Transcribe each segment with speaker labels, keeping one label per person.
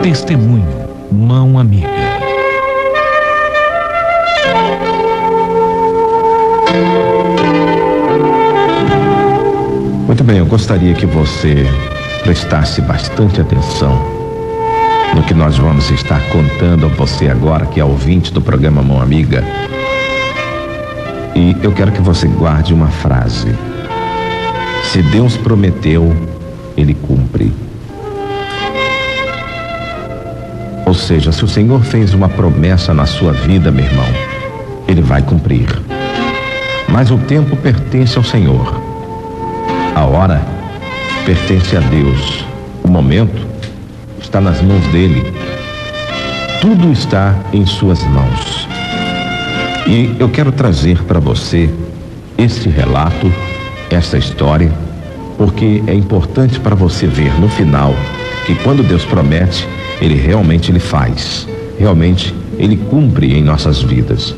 Speaker 1: Testemunho, mão amiga.
Speaker 2: Muito bem, eu gostaria que você prestasse bastante atenção no que nós vamos estar contando a você agora, que é ouvinte do programa Mão Amiga. E eu quero que você guarde uma frase: se Deus prometeu, Ele cumpre. Ou seja, se o Senhor fez uma promessa na sua vida, meu irmão, Ele vai cumprir. Mas o tempo pertence ao Senhor. A hora pertence a Deus. O momento está nas mãos dele. Tudo está em suas mãos. E eu quero trazer para você este relato, esta história, porque é importante para você ver no final que quando Deus promete, Ele realmente faz. Realmente Ele cumpre em nossas vidas.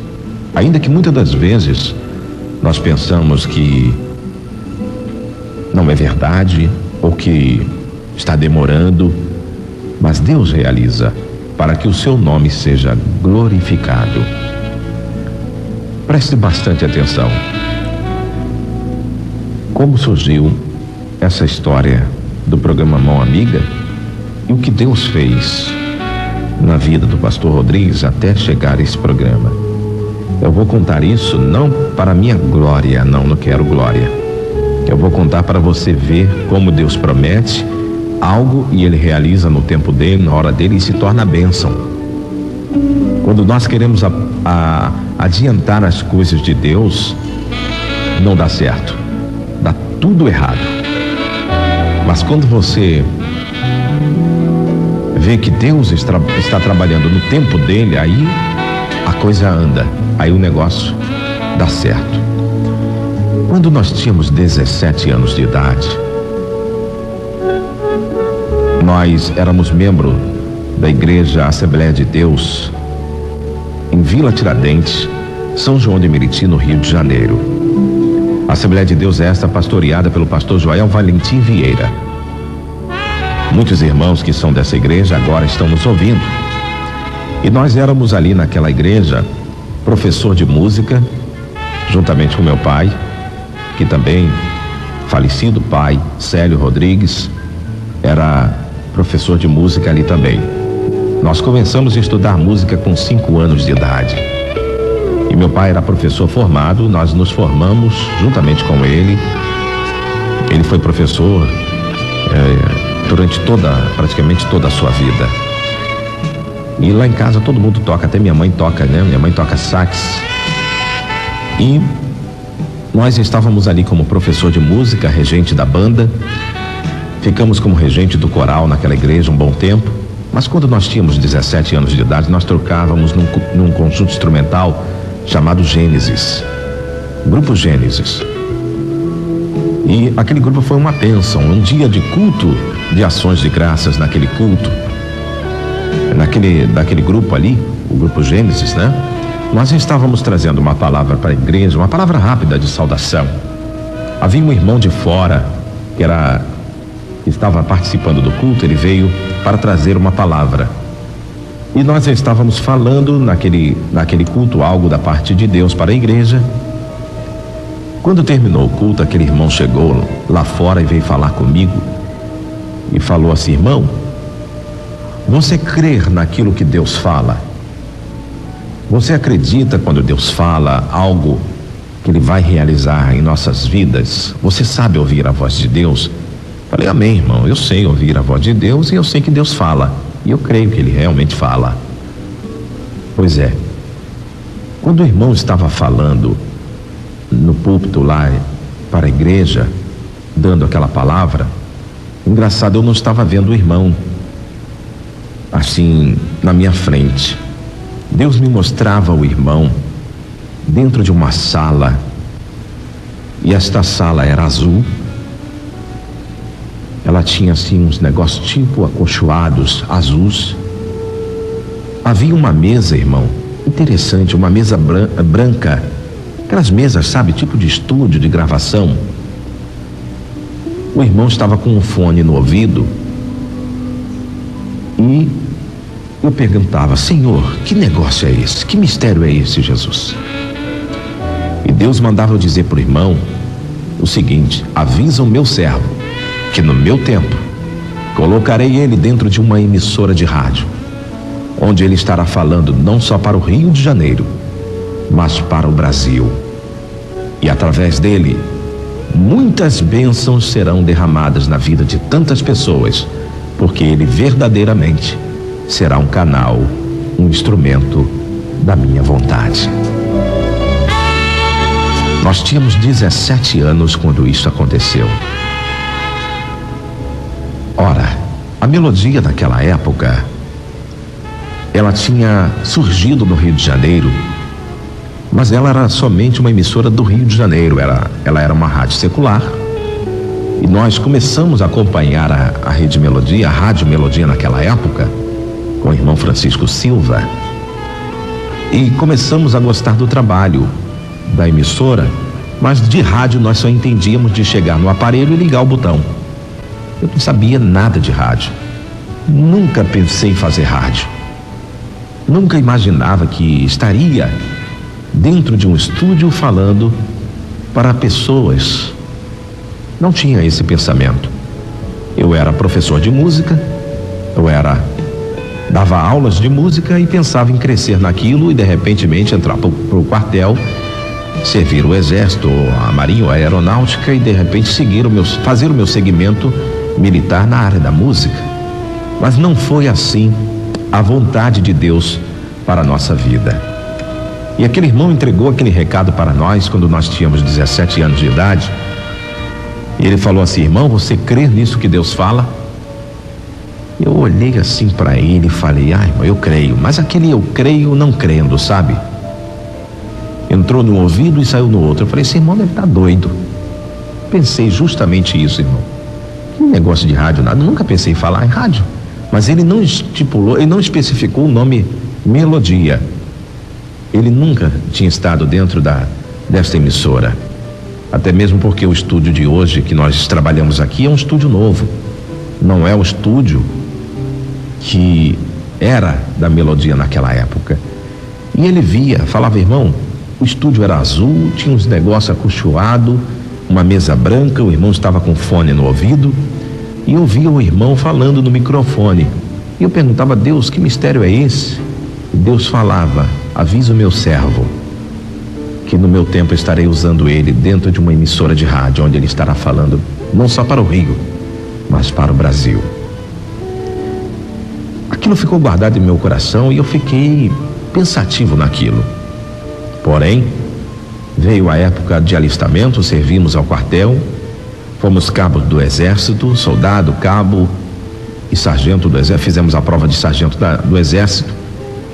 Speaker 2: Ainda que muitas das vezes nós pensamos que não é verdade, ou que está demorando, mas Deus realiza para que o seu nome seja glorificado. Preste bastante atenção. Como surgiu essa história do programa Mão Amiga e o que Deus fez na vida do pastor Rodrigues até chegar a esse programa. Eu vou contar isso não para minha glória, não quero glória. Eu vou contar para você ver como Deus promete algo e Ele realiza no tempo dele, na hora dele, e se torna bênção. Quando nós queremos adiantar as coisas de Deus, não dá certo, dá tudo errado. Mas quando você vê que Deus está trabalhando no tempo dele, aí a coisa anda, aí o negócio dá certo. Quando nós tínhamos 17 anos de idade, nós éramos membro da Igreja Assembleia de Deus em Vila Tiradentes, São João de Meriti, no Rio de Janeiro. A Assembleia de Deus é esta pastoreada pelo pastor Joel Valentim Vieira. Muitos irmãos que são dessa igreja agora estão nos ouvindo. E nós éramos ali naquela igreja professor de música, juntamente com meu pai, que também, falecido pai, Célio Rodrigues, era professor de música ali também. Nós começamos a estudar música com 5 anos de idade. E meu pai era professor formado, nós nos formamos juntamente com ele. Ele foi professor durante praticamente toda a sua vida. E lá em casa todo mundo toca, até minha mãe toca, né? Minha mãe toca sax. E nós estávamos ali como professor de música, regente da banda. Ficamos como regente do coral naquela igreja um bom tempo. Mas quando nós tínhamos 17 anos de idade, nós trocávamos num conjunto instrumental chamado Gênesis. Grupo Gênesis. E aquele grupo foi uma bênção, um dia de culto, de ações de graças naquele culto. Daquele grupo ali, o Grupo Gênesis, né? Nós estávamos trazendo uma palavra para a igreja, uma palavra rápida de saudação. Havia um irmão de fora que estava participando do culto, ele veio para trazer uma palavra. E nós estávamos falando naquele culto algo da parte de Deus para a igreja. Quando terminou o culto, aquele irmão chegou lá fora e veio falar comigo e falou assim: irmão, você crê naquilo que Deus fala? Você acredita quando Deus fala algo que Ele vai realizar em nossas vidas? Você sabe ouvir a voz de Deus? Falei: amém, irmão, eu sei ouvir a voz de Deus e eu sei que Deus fala. E eu creio que Ele realmente fala. Pois é, quando o irmão estava falando no púlpito lá para a igreja, dando aquela palavra, engraçado, eu não estava vendo o irmão assim na minha frente. Deus me mostrava o irmão dentro de uma sala, e esta sala era azul. Ela tinha assim uns negócios tipo acolchoados, azuis. Havia uma mesa, irmão, interessante, uma mesa branca, aquelas mesas, sabe, tipo de estúdio de gravação. O irmão estava com um fone no ouvido E eu perguntava: Senhor, que negócio é esse? Que mistério é esse, Jesus? E Deus mandava eu dizer para o irmão o seguinte: avisa o meu servo que no meu tempo colocarei ele dentro de uma emissora de rádio, onde ele estará falando não só para o Rio de Janeiro, mas para o Brasil. E através dele, muitas bênçãos serão derramadas na vida de tantas pessoas, porque ele verdadeiramente será um canal, um instrumento da minha vontade. Nós tínhamos 17 anos quando isso aconteceu. Ora, a melodia naquela época, ela tinha surgido no Rio de Janeiro, mas ela era somente uma emissora do Rio de Janeiro. Ela era uma rádio secular, e nós começamos a acompanhar a Rede Melodia, a Rádio Melodia naquela época, com o irmão Francisco Silva, e começamos a gostar do trabalho da emissora, mas de rádio nós só entendíamos de chegar no aparelho e ligar o botão. Eu não sabia nada de rádio, nunca pensei em fazer rádio, nunca imaginava que estaria dentro de um estúdio falando para pessoas. Não tinha esse pensamento. Eu era professor de música, dava aulas de música e pensava em crescer naquilo e de repentemente entrar para o quartel, servir o exército, a marinha, a aeronáutica e de repente fazer o meu segmento militar na área da música. Mas não foi assim a vontade de Deus para a nossa vida. E aquele irmão entregou aquele recado para nós quando nós tínhamos 17 anos de idade. E ele falou assim: irmão, você crê nisso que Deus fala? Eu olhei assim para ele e falei: irmão, eu creio. Mas aquele eu creio não crendo, sabe? Entrou num ouvido e saiu no outro. Eu falei: esse irmão deve estar doido. Pensei justamente isso, irmão. Que negócio de rádio, nada. Nunca pensei em falar em rádio. Mas ele não estipulou, ele não especificou o nome Melodia. Ele nunca tinha estado dentro desta emissora. Até mesmo porque o estúdio de hoje que nós trabalhamos aqui é um estúdio novo. Não é o estúdio que era da Melodia naquela época. E ele falava: irmão, o estúdio era azul, tinha uns negócios acolchoados, uma mesa branca, o irmão estava com fone no ouvido e eu via o irmão falando no microfone. E eu perguntava: Deus, que mistério é esse? E Deus falava: avisa o meu servo que no meu tempo estarei usando ele dentro de uma emissora de rádio, onde ele estará falando não só para o Rio, mas para o Brasil. Aquilo ficou guardado em meu coração e eu fiquei pensativo naquilo. Porém, veio a época de alistamento, servimos ao quartel, fomos cabos do exército, soldado, cabo e sargento do exército, fizemos a prova de sargento do exército,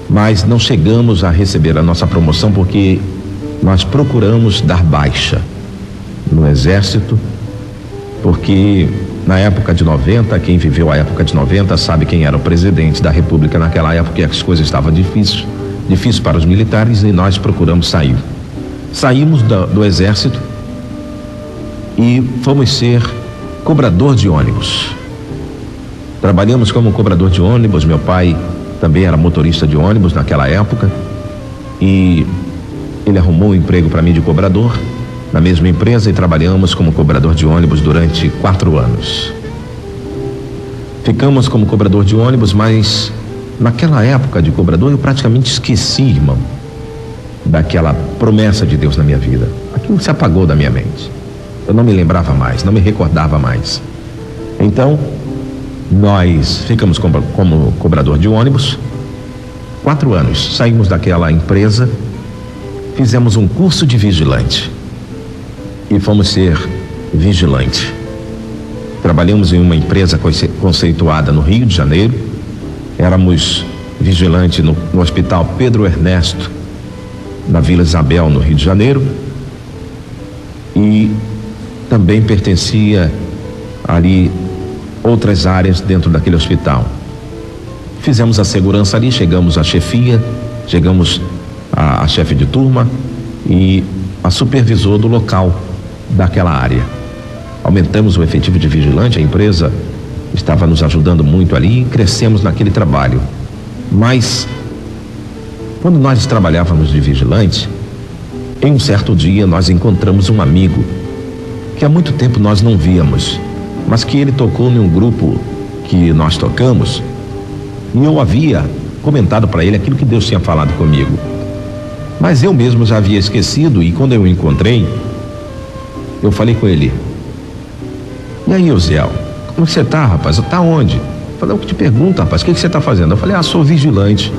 Speaker 2: mas não chegamos a receber a nossa promoção porque nós procuramos dar baixa no exército, porque na época de 90, quem viveu a época de 90 sabe quem era o presidente da República naquela época, e as coisas estavam difíceis para os militares, e nós procuramos sair. Saímos do exército e fomos ser cobrador de ônibus. Trabalhamos como cobrador de ônibus. Meu pai também era motorista de ônibus naquela época e ele arrumou um emprego para mim de cobrador na mesma empresa, e trabalhamos como cobrador de ônibus durante 4 anos. Ficamos como cobrador de ônibus, mas naquela época de cobrador eu praticamente esqueci, irmão, daquela promessa de Deus na minha vida. Aquilo se apagou da minha mente. Eu não me lembrava mais, não me recordava mais. Então, nós ficamos como cobrador de ônibus 4 anos. Saímos daquela empresa, fizemos um curso de vigilante e fomos ser vigilante. Trabalhamos em uma empresa conceituada no Rio de Janeiro. Éramos vigilante no Hospital Pedro Ernesto, na Vila Isabel, no Rio de Janeiro, e também pertencia ali outras áreas dentro daquele hospital. Fizemos a segurança ali, chegamos à chefia, chegamos a chefe de turma e a supervisor do local daquela área. Aumentamos o efetivo de vigilante, a empresa estava nos ajudando muito ali e crescemos naquele trabalho. Mas, quando nós trabalhávamos de vigilante, em um certo dia nós encontramos um amigo que há muito tempo nós não víamos, mas que ele tocou em um grupo que nós tocamos, e eu havia comentado para ele aquilo que Deus tinha falado comigo. Mas eu mesmo já havia esquecido, e quando eu o encontrei, eu falei com ele: e aí, Osiel, como você tá, rapaz? Tá onde? Eu falei: eu que te pergunto, rapaz, o que você tá fazendo? Eu falei: sou vigilante.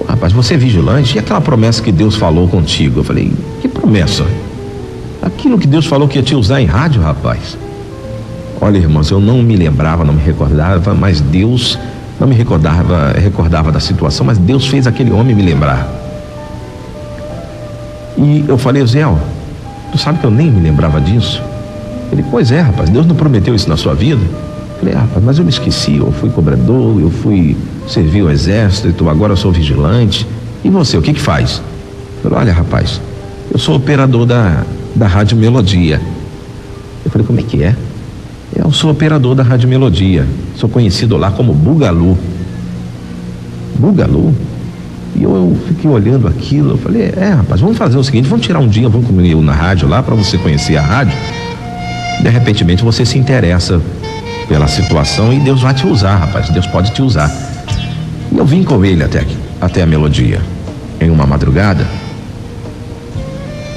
Speaker 2: Rapaz, você é vigilante? E aquela promessa que Deus falou contigo? Eu falei: que promessa? Aquilo que Deus falou que ia te usar em rádio, rapaz. Olha, irmãos, eu não me lembrava, não me recordava, mas Deus não me recordava da situação, mas Deus fez aquele homem me lembrar. E eu falei: Osiel, tu sabe que eu nem me lembrava disso? Ele: pois é, rapaz, Deus não prometeu isso na sua vida? Eu falei: rapaz, mas eu me esqueci, eu fui cobrador, eu fui servir o exército, agora eu sou vigilante. E você, o que faz? Eu falei: olha, rapaz, eu sou operador da Rádio Melodia. Eu falei: como é que é? Eu sou operador da Rádio Melodia, sou conhecido lá como Bugalu. Bugalu? E eu fiquei olhando aquilo, eu falei: rapaz, vamos fazer o seguinte, vamos tirar um dia, vamos comigo na rádio lá, para você conhecer a rádio. De repente você se interessa pela situação e Deus vai te usar, rapaz, Deus pode te usar. E eu vim com ele até a Melodia, em uma madrugada,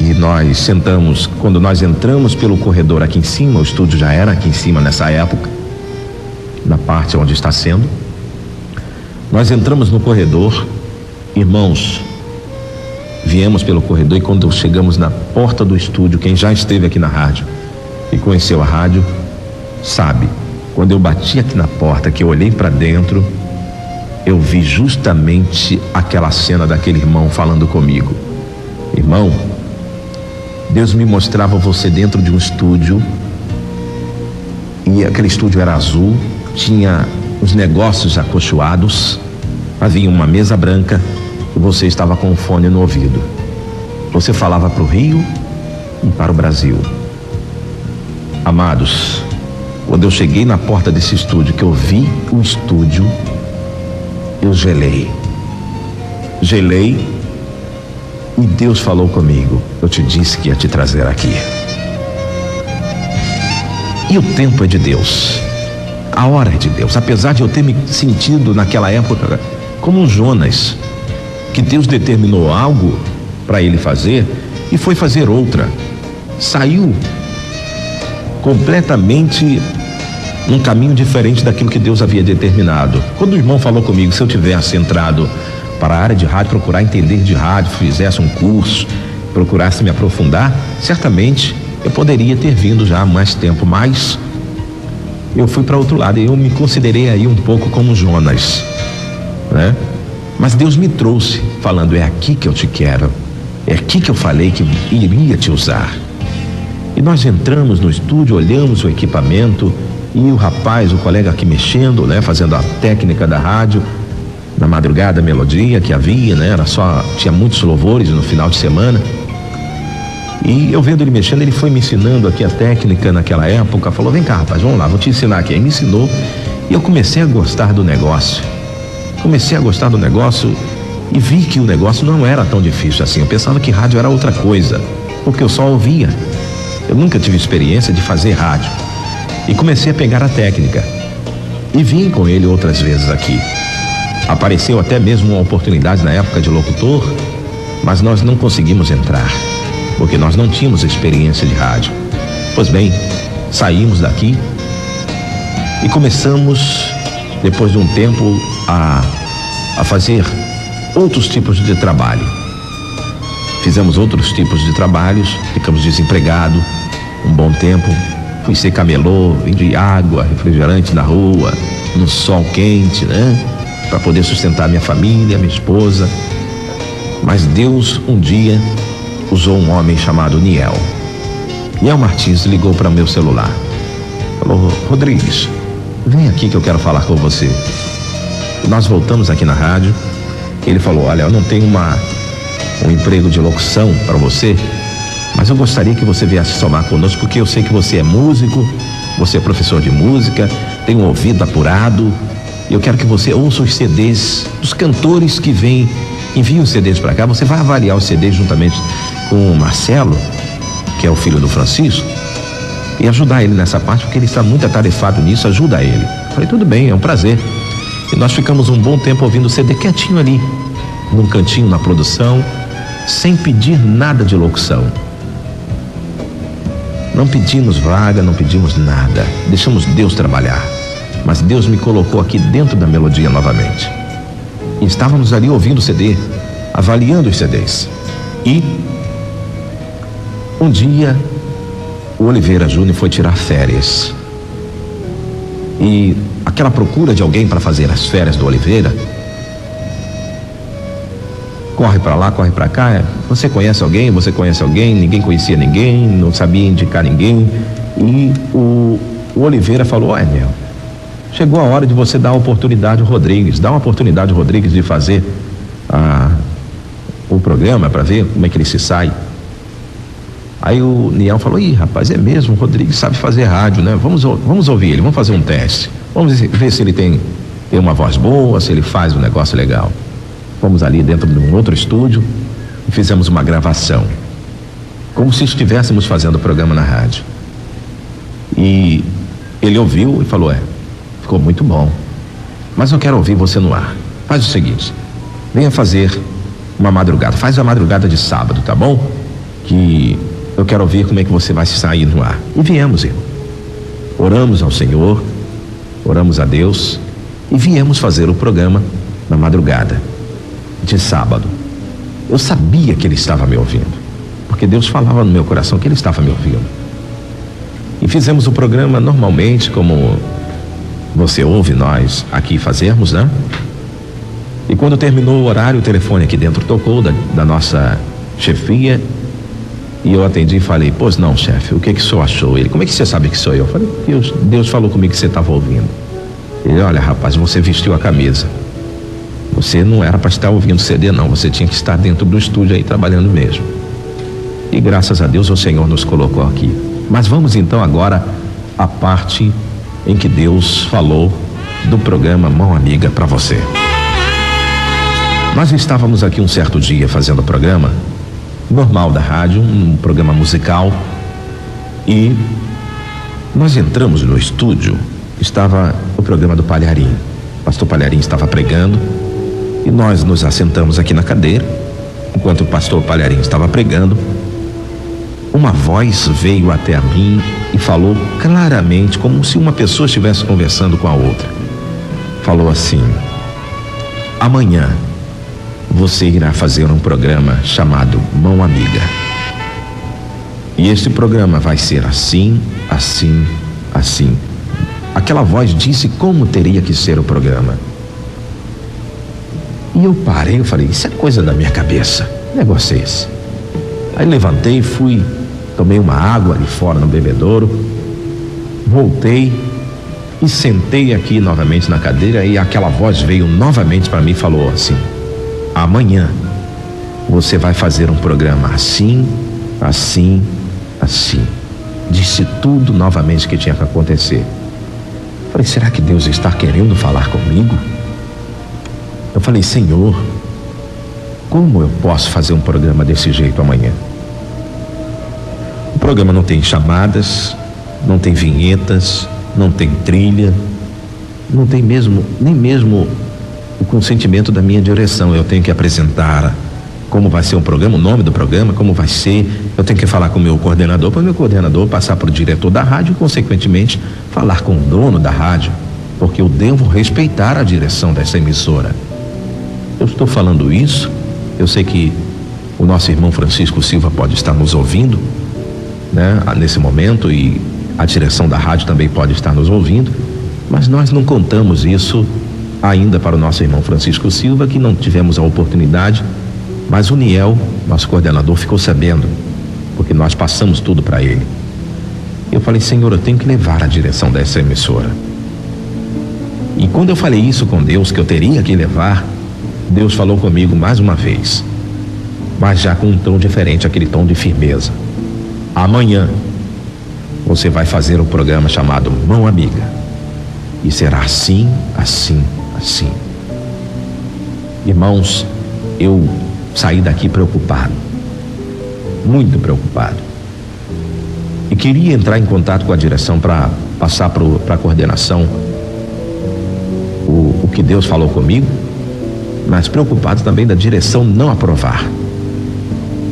Speaker 2: e nós sentamos. Quando nós entramos pelo corredor aqui em cima, o estúdio já era aqui em cima nessa época, na parte onde está sendo, nós entramos no corredor, irmãos, viemos pelo corredor, e quando chegamos na porta do estúdio, quem já esteve aqui na rádio e conheceu a rádio sabe, quando eu bati aqui na porta, que eu olhei para dentro, eu vi justamente aquela cena daquele irmão falando comigo: irmão, Deus me mostrava você dentro de um estúdio, e aquele estúdio era azul, tinha os negócios acolchoados, havia uma mesa branca, e você estava com um fone no ouvido. Você falava para o Rio e para o Brasil. Amados, quando eu cheguei na porta desse estúdio, que eu vi o estúdio, eu gelei, e Deus falou comigo: eu te disse que ia te trazer aqui. E o tempo é de Deus, a hora é de Deus. Apesar de eu ter me sentido naquela época como um Jonas, que Deus determinou algo para ele fazer e foi fazer outra, saiu completamente num caminho diferente daquilo que Deus havia determinado. Quando o irmão falou comigo, se eu tivesse entrado para a área de rádio, procurar entender de rádio, fizesse um curso, procurasse me aprofundar, certamente eu poderia ter vindo já há mais tempo, mas eu fui para outro lado, e eu me considerei aí um pouco como Jonas, né? Mas Deus me trouxe falando: é aqui que eu te quero, é aqui que eu falei que iria te usar. E nós entramos no estúdio, olhamos o equipamento, e o rapaz, o colega aqui mexendo, né, fazendo a técnica da rádio, na madrugada, a Melodia que havia, né, tinha muitos louvores no final de semana. E eu vendo ele mexendo, ele foi me ensinando aqui a técnica naquela época, falou: vem cá, rapaz, vamos lá, vou te ensinar aqui. Aí me ensinou, e eu comecei a gostar do negócio. E vi que o negócio não era tão difícil assim. Eu pensava que rádio era outra coisa, porque eu só ouvia. Eu nunca tive experiência de fazer rádio. E comecei a pegar a técnica. E vim com ele outras vezes aqui. Apareceu até mesmo uma oportunidade na época de locutor, mas nós não conseguimos entrar, porque nós não tínhamos experiência de rádio. Pois bem, saímos daqui e começamos, depois de um tempo, a fazer outros tipos de trabalho. Fizemos outros tipos de trabalhos, ficamos desempregados um bom tempo. Fui ser camelô, vendi água, refrigerante na rua, no sol quente, né? Para poder sustentar minha família, minha esposa. Mas Deus um dia usou um homem chamado Niel. Niel Martins ligou para meu celular. Falou: Rodrigues, vem aqui que eu quero falar com você. Nós voltamos aqui na rádio. Ele falou: olha, eu não tenho um emprego de locução para você, mas eu gostaria que você viesse somar conosco, porque eu sei que você é músico Você é professor de música, tem um ouvido apurado. Eu quero que você ouça os CDs dos cantores que vêm, enviam os CDs para cá. Você vai avaliar os CDs juntamente com o Marcelo, que é o filho do Francisco, e ajudar ele nessa parte, porque ele está muito atarefado nisso. Ajuda ele. Eu falei, tudo bem, é um prazer. E nós ficamos um bom tempo ouvindo o CD quietinho ali, num cantinho na produção, sem pedir nada de locução. Não pedimos vaga, não pedimos nada. Deixamos Deus trabalhar. Mas Deus me colocou aqui dentro da melodia novamente. E estávamos ali ouvindo o CD, avaliando os CDs. E um dia o Oliveira Júnior foi tirar férias. E aquela procura de alguém para fazer as férias do Oliveira, corre para lá, corre para cá. Você conhece alguém? Você conhece alguém? Ninguém conhecia ninguém, não sabia indicar ninguém. E o Oliveira falou: meu, chegou a hora de você dar a oportunidade ao Rodrigues, dar uma oportunidade ao Rodrigues de fazer o programa para ver como é que ele se sai. Aí o Niel falou: ih, rapaz, é mesmo, o Rodrigues sabe fazer rádio, né? Vamos ouvir ele, vamos fazer um teste. Vamos ver se ele tem uma voz boa, se ele faz um negócio legal. Fomos ali dentro de um outro estúdio e fizemos uma gravação, como se estivéssemos fazendo o programa na rádio. E ele ouviu e falou: ficou muito bom, mas eu quero ouvir você no ar. Faz o seguinte, venha fazer uma madrugada, faz a madrugada de sábado, tá bom? Que eu quero ouvir como é que você vai se sair no ar. E viemos, irmão. Oramos ao Senhor, oramos a Deus e viemos fazer o programa na madrugada de sábado. Eu sabia que ele estava me ouvindo, porque Deus falava no meu coração que ele estava me ouvindo. E fizemos o programa normalmente, como você ouve nós aqui fazermos, né? E quando terminou o horário, o telefone aqui dentro tocou da nossa chefia. E eu atendi e falei: pois não, chefe, o que o senhor achou? Ele: como é que você sabe que sou eu? Eu falei: Deus falou comigo que você estava ouvindo. Ele: olha, rapaz, você vestiu a camisa. Você não era para estar ouvindo CD, não. Você tinha que estar dentro do estúdio aí trabalhando mesmo. E graças a Deus o Senhor nos colocou aqui. Mas vamos então agora à parte em que Deus falou do programa Mão Amiga para você. Nós estávamos aqui um certo dia fazendo o programa normal da rádio, um programa musical, e nós entramos no estúdio. Estava o programa do Palharim. O pastor Palharim estava pregando e nós nos assentamos aqui na cadeira. Enquanto o pastor Palharim estava pregando, uma voz veio até a mim e falou claramente, como se uma pessoa estivesse conversando com a outra. Falou assim: amanhã você irá fazer um programa chamado Mão Amiga. E este programa vai ser assim, assim, assim. Aquela voz disse como teria que ser o programa. E eu parei, eu falei: isso é coisa da minha cabeça, que negócio é esse? Aí levantei, fui, tomei uma água ali fora no bebedouro, voltei e sentei aqui novamente na cadeira, e aquela voz veio novamente para mim e falou assim: amanhã você vai fazer um programa assim, assim, assim. Disse tudo novamente que tinha que acontecer. Falei: será que Deus está querendo falar comigo? Eu falei: Senhor, como eu posso fazer um programa desse jeito amanhã? O programa não tem chamadas, não tem vinhetas, não tem trilha, não tem nem mesmo o consentimento da minha direção. Eu tenho que apresentar como vai ser o programa, o nome do programa, como vai ser. Eu tenho que falar com o meu coordenador, para o meu coordenador passar para o diretor da rádio e, consequentemente, falar com o dono da rádio, porque eu devo respeitar a direção dessa emissora. Eu estou falando isso, eu sei que o nosso irmão Francisco Silva pode estar nos ouvindo, né, nesse momento, e a direção da rádio também pode estar nos ouvindo, mas nós não contamos isso ainda para o nosso irmão Francisco Silva, que não tivemos a oportunidade, mas o Niel, nosso coordenador, ficou sabendo, porque nós passamos tudo para ele. Eu falei: Senhor, eu tenho que levar a direção dessa emissora. E quando eu falei isso com Deus, que eu teria que levar, Deus falou comigo mais uma vez, mas já com um tom diferente, aquele tom de firmeza. Amanhã você vai fazer um programa chamado Mão Amiga. E será assim, assim, assim. Irmãos, eu saí daqui preocupado, muito preocupado. E queria entrar em contato com a direção para passar para a coordenação o que Deus falou comigo, mas preocupado também da direção não aprovar.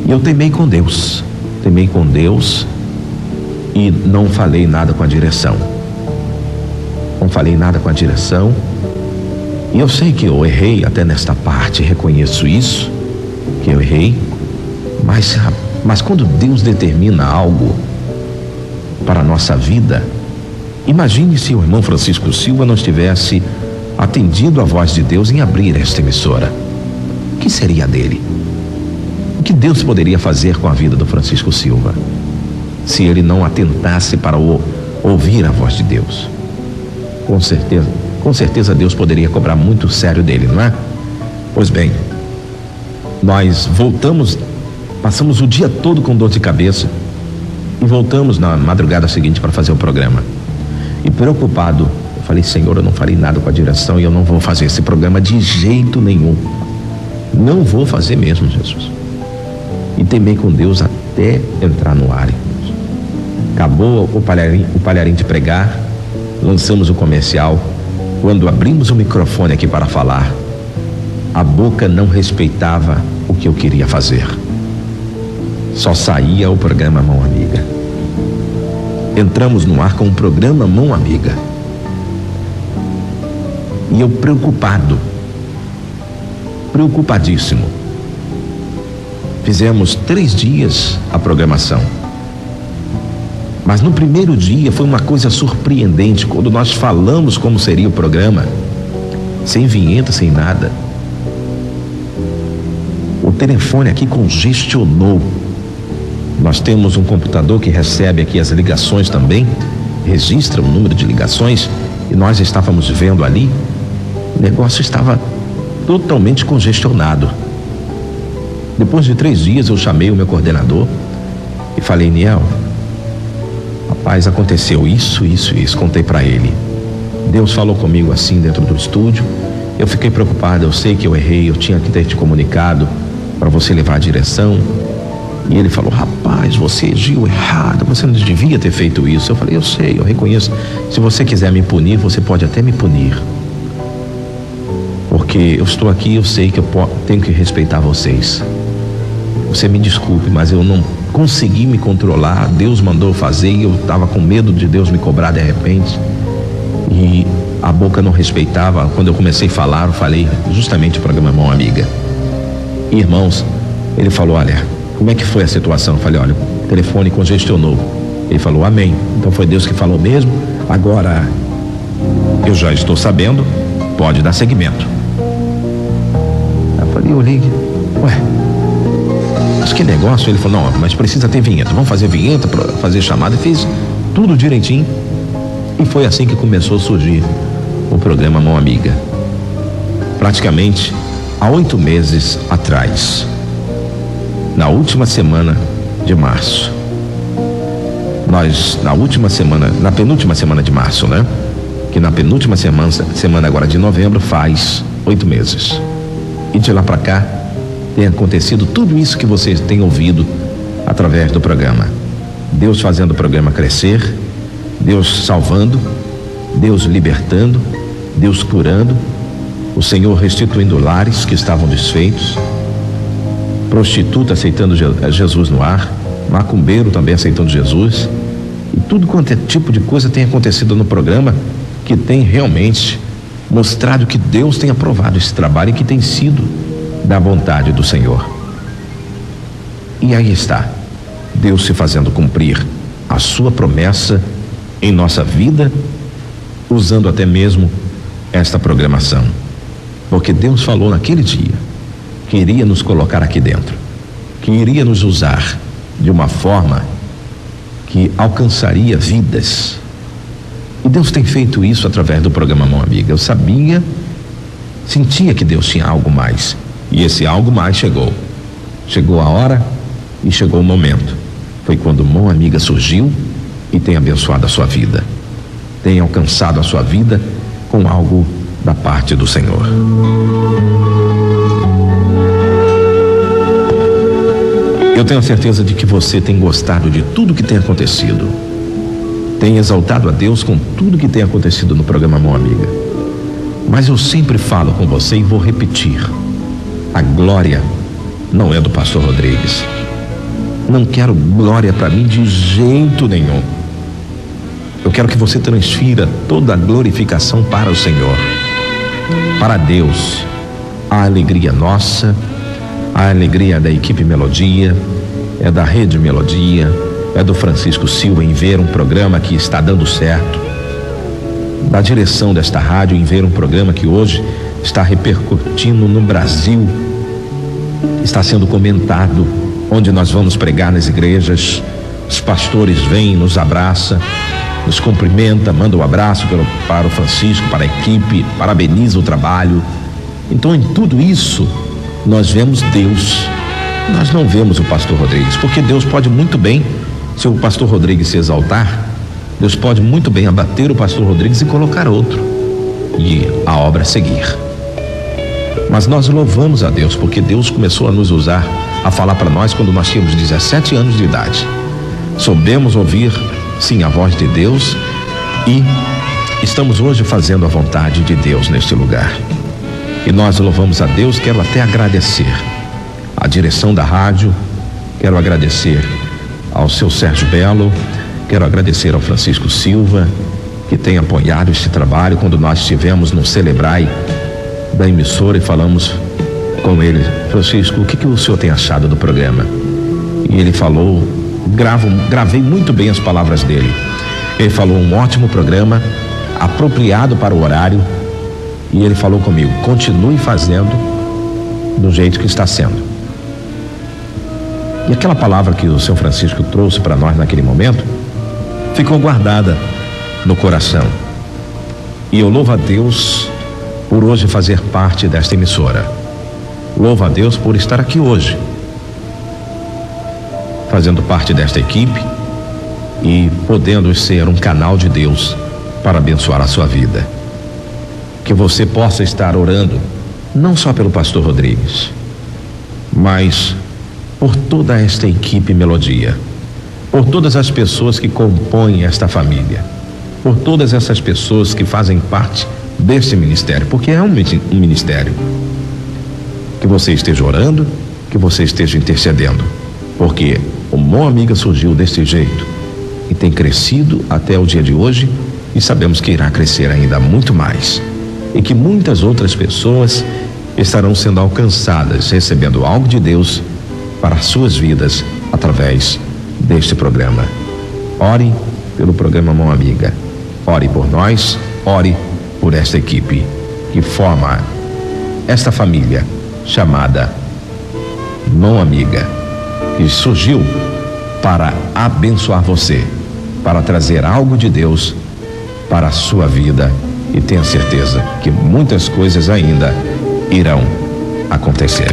Speaker 2: E eu temei com Deus e não falei nada com a direção. Não falei nada com a direção. E eu sei que eu errei até nesta parte, reconheço isso, que eu errei, mas quando Deus determina algo para a nossa vida, imagine se o irmão Francisco Silva não estivesse atendido à voz de Deus em abrir esta emissora. O que seria dele? O que Deus poderia fazer com a vida do Francisco Silva se ele não atentasse para ouvir a voz de Deus? Com certeza Deus poderia cobrar muito sério dele, não é? Pois bem, nós voltamos, passamos o dia todo com dor de cabeça e voltamos na madrugada seguinte para fazer o programa. E preocupado, eu falei: Senhor, eu não falei nada com a direção e eu não vou fazer esse programa de jeito nenhum. Não vou fazer mesmo, Jesus. E temei com Deus até entrar no ar. Acabou o palharim de pregar, lançamos o comercial. Quando abrimos o microfone aqui para falar, a boca não respeitava o que eu queria fazer. Só saía o programa Mão Amiga. Entramos no ar com o programa Mão Amiga. E eu preocupadíssimo. Fizemos 3 dias a programação. Mas no primeiro dia foi uma coisa surpreendente, quando nós falamos como seria o programa, sem vinheta, sem nada. O telefone aqui congestionou. Nós temos um computador que recebe aqui as ligações também, registra o número de ligações, e nós estávamos vendo ali, o negócio estava totalmente congestionado. Depois de 3 dias eu chamei o meu coordenador e falei: Niel, rapaz, aconteceu isso, contei para ele. Deus falou comigo assim dentro do estúdio. Eu fiquei preocupado, eu sei que eu errei, eu tinha que ter te comunicado para você levar a direção. E ele falou: rapaz, você agiu errado, você não devia ter feito isso. Eu falei: eu sei, eu reconheço. Se você quiser me punir, você pode até me punir, porque eu estou aqui, eu sei que eu tenho que respeitar vocês. Você me desculpe, mas eu não consegui me controlar. Deus mandou fazer e eu estava com medo de Deus me cobrar de repente. E a boca não respeitava. Quando eu comecei a falar, eu falei justamente o programa Mão Amiga. E, irmãos, ele falou: olha, como é que foi a situação? Eu falei: olha, o telefone congestionou. Ele falou: amém. Então foi Deus que falou mesmo. Agora eu já estou sabendo, pode dar seguimento. Eu falei, eu olhei: ué, mas que negócio? Ele falou: não, mas precisa ter vinheta, vamos fazer vinheta para fazer chamada. E fez tudo direitinho. E foi assim que começou a surgir o programa Mão Amiga. Praticamente há 8 meses atrás, na última semana de março, na penúltima semana de março, né? Que na penúltima semana agora de novembro faz 8 meses. E de lá para cá tem acontecido tudo isso que vocês têm ouvido através do programa. Deus fazendo o programa crescer, Deus salvando, Deus libertando, Deus curando, o Senhor restituindo lares que estavam desfeitos, prostituta aceitando Jesus no ar, macumbeiro também aceitando Jesus, e tudo quanto é tipo de coisa tem acontecido no programa, que tem realmente mostrado que Deus tem aprovado esse trabalho e que tem sido da vontade do Senhor. E aí está, Deus se fazendo cumprir a sua promessa em nossa vida, usando até mesmo esta programação, porque Deus falou naquele dia que iria nos colocar aqui dentro, que iria nos usar de uma forma que alcançaria vidas. E Deus tem feito isso através do programa Mão Amiga. Eu sentia que Deus tinha algo mais, e esse algo mais chegou a hora e chegou o momento. Foi quando Mão Amiga surgiu e tem abençoado a sua vida, tem alcançado a sua vida com algo da parte do Senhor. Eu tenho a certeza de que você tem gostado de tudo que tem acontecido, tem exaltado a Deus com tudo que tem acontecido no programa Mão Amiga. Mas eu sempre falo com você e vou repetir: a glória não é do pastor Rodrigues. Não quero glória para mim de jeito nenhum. Eu quero que você transfira toda a glorificação para o Senhor, para Deus. A alegria nossa, a alegria da equipe Melodia, é da Rede Melodia, é do Francisco Silva em ver um programa que está dando certo, da direção desta rádio em ver um programa que hoje está repercutindo no Brasil, está sendo comentado, onde nós vamos pregar nas igrejas, os pastores vêm, nos abraça, nos cumprimenta, manda um abraço para o Francisco, para a equipe, parabeniza o trabalho. Então, em tudo isso, nós vemos Deus. Nós não vemos o pastor Rodrigues, porque Deus pode muito bem, se o pastor Rodrigues se exaltar, Deus pode muito bem abater o pastor Rodrigues e colocar outro, e a obra seguir. Mas nós louvamos a Deus, porque Deus começou a nos usar, a falar para nós quando nós tínhamos 17 anos de idade. Soubemos ouvir, sim, a voz de Deus, e estamos hoje fazendo a vontade de Deus neste lugar. E nós louvamos a Deus. Quero até agradecer a direção da rádio, quero agradecer ao seu Sérgio Belo, quero agradecer ao Francisco Silva, que tem apoiado este trabalho. Quando nós estivemos no Celebrai da emissora e falamos com ele: Francisco, o que o senhor tem achado do programa? E ele falou, gravei muito bem as palavras dele. Ele falou: um ótimo programa, apropriado para o horário. E ele falou comigo: continue fazendo do jeito que está sendo. E aquela palavra que o seu Francisco trouxe para nós naquele momento ficou guardada no coração. E eu louvo a Deus por hoje fazer parte desta emissora. Louvo a Deus por estar aqui hoje, fazendo parte desta equipe e podendo ser um canal de Deus para abençoar a sua vida. Que você possa estar orando não só pelo pastor Rodrigues, mas por toda esta equipe Melodia, por todas as pessoas que compõem esta família, por todas essas pessoas que fazem parte deste ministério, porque é um ministério. Que você esteja orando, que você esteja intercedendo, porque o Mão Amiga surgiu deste jeito e tem crescido até o dia de hoje, e sabemos que irá crescer ainda muito mais, e que muitas outras pessoas estarão sendo alcançadas, recebendo algo de Deus para as suas vidas através deste programa. Ore pelo programa Mão Amiga, ore por nós, ore por esta equipe que forma esta família chamada Mão Amiga, que surgiu para abençoar você, para trazer algo de Deus para a sua vida, e tenha certeza que muitas coisas ainda irão acontecer.